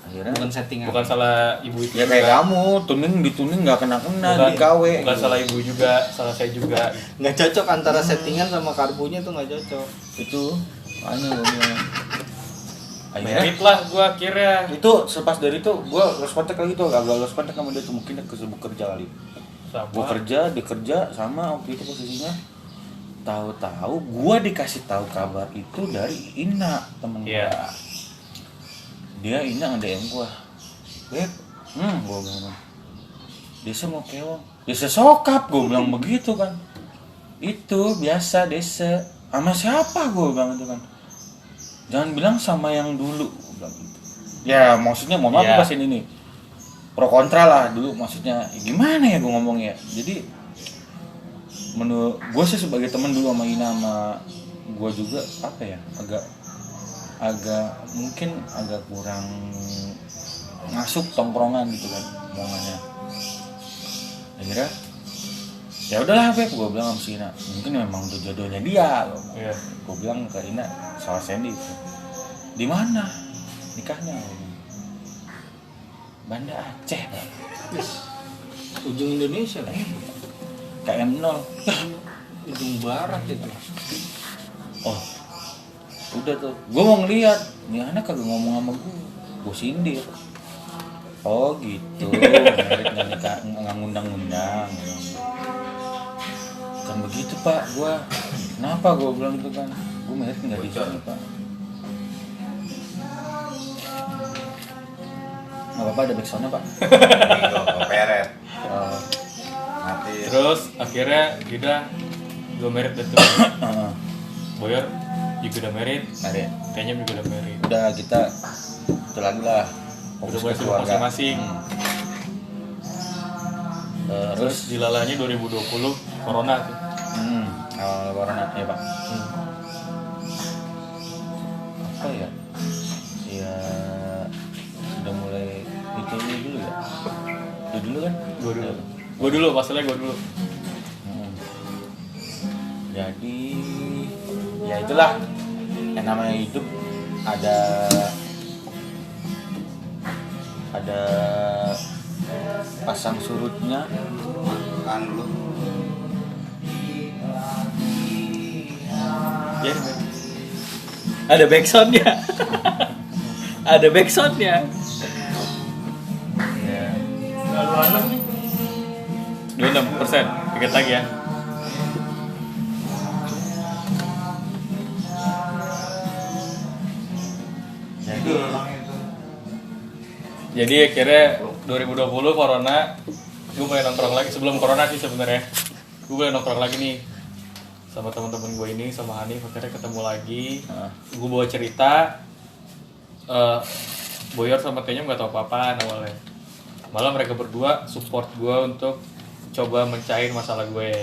Akhirnya Bukan settingan. Bukan salah ibu itu. ya kayak kamu dituning nggak kena di KW. Bukan salah ibu juga, salah saya juga. Nggak cocok antara settingan sama karbunya tuh nggak cocok. Itu anu gue bilang. Akhirnya Merit lah gue akhirnya. itu selepas dari itu gue lost contact lagi tuh agak lost contact sama dia tuh mungkin dia kesibuk kerja kali. Gue Sama. dia kerja sama waktu itu posisinya tahu-tahu gue dikasih tahu kabar itu dari Ina temen gue. Iya. Dia Ina nge-DM gue Beb, gue bilang Desa mau keong Desa sokap, gue bilang begitu kan. Itu biasa Desa sama siapa gue bilang itu kan. Jangan bilang sama yang dulu gua bilang gitu. Ya maksudnya mohon maaf Iya. pas ini pro kontra lah dulu maksudnya gimana ya gue ngomongnya. Jadi menurut gue sih sebagai teman dulu sama Ina sama gue juga apa ya agak mungkin agak kurang masuk tongkrongan gitu kan omongannya. Akhirnya ya udahlah Beb, gue bilang sama si Ina mungkin memang udah jodohnya dia. Iya. Gue bilang ke Ina soal Sandy itu di mana nikahnya? Banda Aceh Pak. Ujung Indonesia lah. KM0. Ujung barat itu. Oh udah tuh gue mau ngeliat nih anak kagak ngomong sama gue sindir. Oh gitu merit nggak nikah nggak ngundang-ngundang kan begitu Pak. Gue kenapa gue bilang gitu kan gue merit nggak di sini Pak. Nggak apa-apa ada backsoundnya Pak. Itu peret. Mati. Terus akhirnya kita gue merit itu. Boyer juga udah married, Ada. kayaknya juga udah married. Udah kita itu lagi lah. Udah Fokus mulai ke sibuk keluarga. masing-masing. Terus dilalanya 2020 corona tuh. Awal corona ya Pak. Apa ya? Ya udah mulai itu dulu ya. Itu dulu kan? Gue dulu, masalahnya gue dulu. Jadi ya itulah yang namanya hidup, ada pasang surutnya. Kan dulu. Ya. Ada backsoundnya. Ada backsoundnya. Ya. 26%. Dikit lagi ya. Jadi akhirnya 2020 corona, gue mulai nongkrong lagi. Sebelum corona sih sebenarnya, gue mulai nongkrong lagi nih sama teman-teman gue ini, sama Hanif. Akhirnya ketemu lagi. Gue bawa cerita. Boyor sama Tenyom nggak tahu apa-apaan awalnya. Malah mereka berdua support gue untuk coba mencair masalah gue.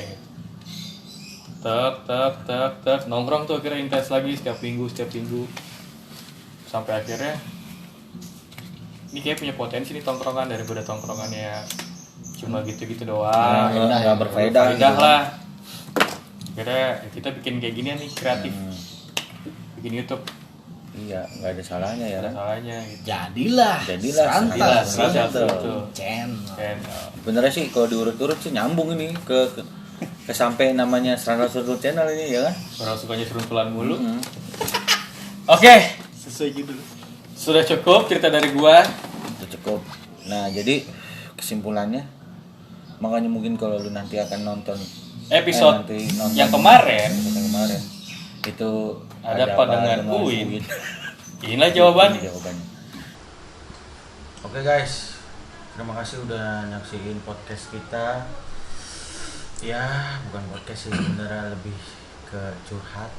Tek nongkrong tuh akhirnya intens lagi setiap minggu. Sampai akhirnya ini kayak punya potensi nih tongkrongan daripada tongkrongannya cuma gitu-gitu doang. Nggak berfaedah. Faedah lah. Akhirnya kita bikin kayak gini nih, kreatif. Bikin YouTube. Iya, nggak ada salahnya ya. Ada salahnya gitu. Jadilah Santas. Channel. Benernya sih kalau diurut-urut sih nyambung ini ke sampai namanya Serangga Surut Channel ini ya kan. Orang sukanya seruntulan mulu. Mm. Oke, sesuai judul. sudah cukup cerita dari gua. Itu cukup. Nah jadi kesimpulannya, makanya mungkin kalau lu nanti akan nonton Episode nanti nonton yang kemarin episode yang kemarin itu ada apa dengan Uin? Inilah jawabannya. jawabannya. Oke guys, terima kasih udah nyaksiin podcast kita. Ya bukan podcast sih, sebenarnya lebih ke curhat.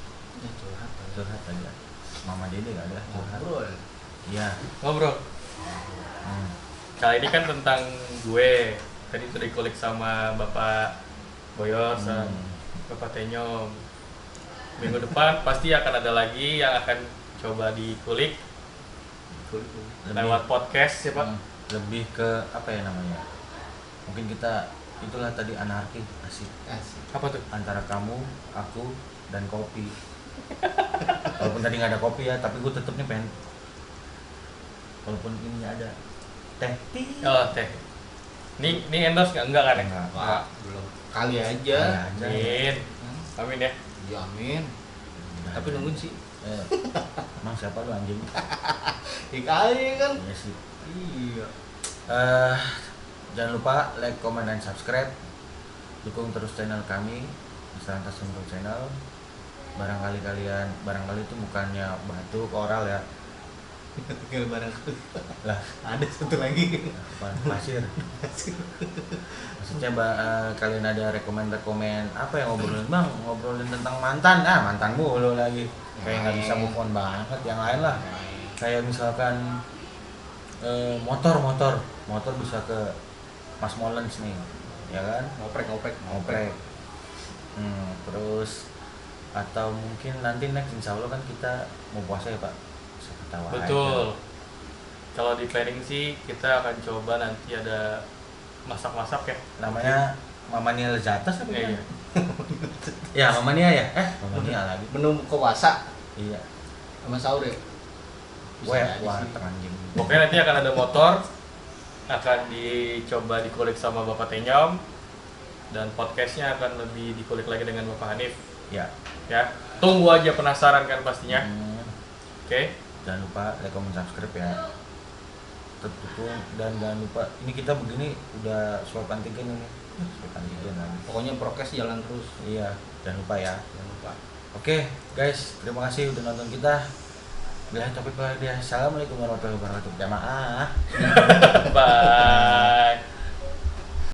Curhat aja. Mama Dede gak ada curhat. Iya. Ngobrol. Kali ini kan tentang gue. Tadi sudah dikulik sama Bapak Boyor sama Bapak Tenyom. Minggu depan pasti akan ada lagi yang akan coba dikulik lewat podcast ya Pak. Lebih ke apa ya namanya? Mungkin kita itulah tadi anarki asik. Apa tuh? Antara kamu, aku, dan kopi. Walaupun tadi nggak ada kopi ya, tapi gue tetepnya pengen. Walaupun ini ada teh. Oh, teh. Ini endorse enggak kan ya? Enggak. Belum. Kali aja. Amin. Amin ya. Ya amin. Tapi nungguin sih. Emang siapa lu anjing? Kali kan. Iya sih. Iya. Jangan lupa like, comment, dan subscribe. Dukung terus channel kami, Serangga Surut Channel. Barangkali itu bukannya batu koral ya. Tinggal barangku. Lah, Ada satu lagi. apaan? Pasir. Maksudnya kalian ada rekomen apa yang ngobrolin tentang mantan, mantan mulu lagi. Kayak nggak bisa move on banget. Yang lain lah. Kayak misalkan motor bisa ke Mas Molens nih, ya kan? Ngoprek. Terus atau mungkin nanti next insya Allah kan kita mau puasa ya Pak. Bisa ketawa Betul. aja. Kalau di planning sih kita akan coba nanti ada masak-masak ya. Namanya Mama Nia Lezatas apa Iya. ya? Ya Mama Nia ya? Mama Nia lagi. Menu puasa Iya. sama sahur ya. Wah, anjing. Pokoknya nanti akan ada motor, akan dicoba dikulik sama Bapak Tenyom, dan podcastnya akan lebih dikulik lagi dengan Bapak Hanif. Ya. Ya, tunggu aja, penasaran kan pastinya. Oke. Jangan lupa like, comment, subscribe ya. Tetap dukung dan jangan lupa. Ini kita begini udah swab antigen ini. Swab antigen lagi. Pokoknya prokes jalan terus. Iya, jangan lupa ya. Jangan lupa. Oke, guys, terima kasih udah nonton kita. Assalamualaikum warahmatullahi wabarakatuh. Jamaah. Bye.